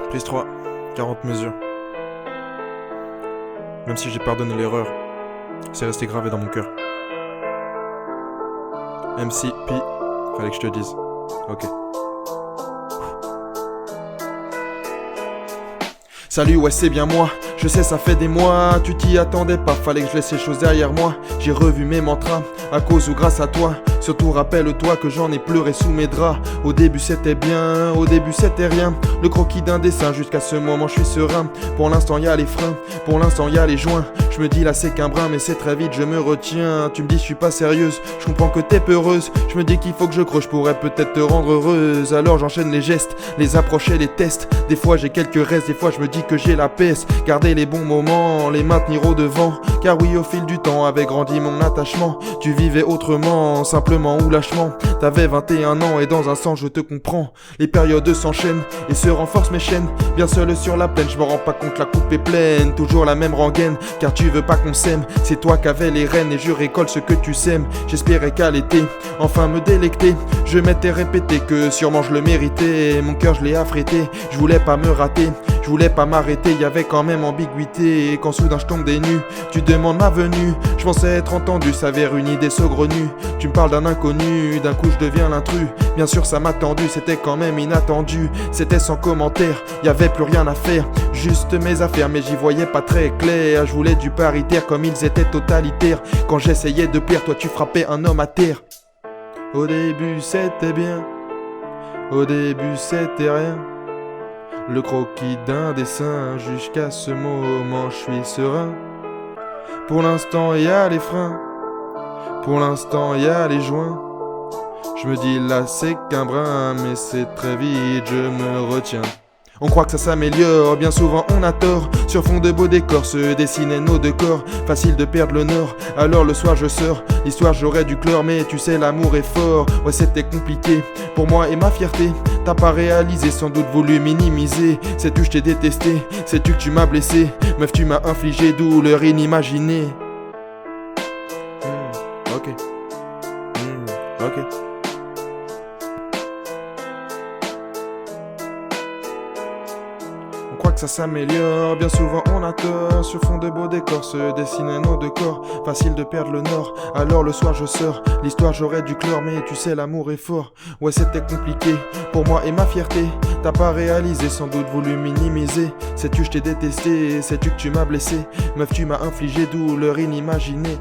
Prise 3, 40 mesures. Même si j'ai pardonné l'erreur, c'est resté gravé dans mon cœur. MC, P, fallait que je te dise. Ok. Salut, ouais c'est bien moi, je sais ça fait des mois, tu t'y attendais pas, fallait que je laisse les choses derrière moi. J'ai revu mes mantras, à cause ou grâce à toi. Surtout rappelle-toi que j'en ai pleuré sous mes draps. Au début c'était bien, au début c'était rien. Le croquis d'un dessin, jusqu'à ce moment je suis serein. Pour l'instant y a les freins, pour l'instant y a les joints. Je me dis là c'est qu'un brin mais c'est très vite je me retiens. Tu me dis je suis pas sérieuse, je comprends que t'es peureuse. Je me dis qu'il faut que je creuse, je pourrais peut-être te rendre heureuse. Alors j'enchaîne les gestes, les approches et les tests. Des fois j'ai quelques restes, des fois je me dis que j'ai la peste. Garder les bons moments, les maintenir au devant. Car oui au fil du temps avait grandi mon attachement. Tu vivais autrement, simplement ou lâchement. T'avais 21 ans et dans un sens je te comprends. Les périodes s'enchaînent et se renforcent mes chaînes. Bien seul sur la plaine, je me rends pas compte la coupe est pleine. Toujours la même rengaine, car tu veux pas qu'on s'aime. C'est toi qu'avais les rênes et je récolte ce que tu sèmes. J'espérais qu'à l'été, enfin me délecter. Je m'étais répété que sûrement je le méritais. Mon cœur je l'ai affrété, je voulais pas me rater. Je voulais pas m'arrêter, y avait quand même ambiguïté. Et quand soudain je tombe des nues, tu demandes ma venue. Je pensais être entendu, s'avère une idée saugrenue. Tu me parles d'un inconnu, d'un coup je deviens l'intrus. Bien sûr ça m'a tendu, c'était quand même inattendu. C'était sans commentaire, y avait plus rien à faire. Juste mes affaires, mais j'y voyais pas très clair. Je voulais du paritaire comme ils étaient totalitaires. Quand j'essayais de plaire, toi tu frappais un homme à terre. Au début c'était bien, au début c'était rien. Le croquis d'un dessin, jusqu'à ce moment je suis serein. Pour l'instant y a les freins, pour l'instant y a les joints. Je me dis là c'est qu'un brin, mais c'est très vite je me retiens. On croit que ça s'améliore, bien souvent on a tort. Sur fond de beaux décors se dessinaient nos deux corps. Facile de perdre le nord, alors le soir je sors. L'histoire j'aurais dû clore, mais tu sais l'amour est fort. Ouais c'était compliqué, pour moi et ma fierté. T'as pas réalisé, sans doute voulu minimiser. Sais-tu je t'ai détesté, sais-tu que tu m'as blessé. Meuf tu m'as infligé douleur inimaginée. Ok. Ok. On croit que ça s'améliore, bien souvent on a tort. Sur fond de beaux décors se dessinaient nos deux corps. Facile de perdre le nord, alors le soir je sors. L'histoire j'aurais dû clore, mais tu sais l'amour est fort. Ouais c'était compliqué, pour moi et ma fierté. T'as pas réalisé, sans doute voulu minimiser. Sais-tu je t'ai détesté, sais-tu que tu m'as blessé. Meuf tu m'as infligé douleur inimaginée.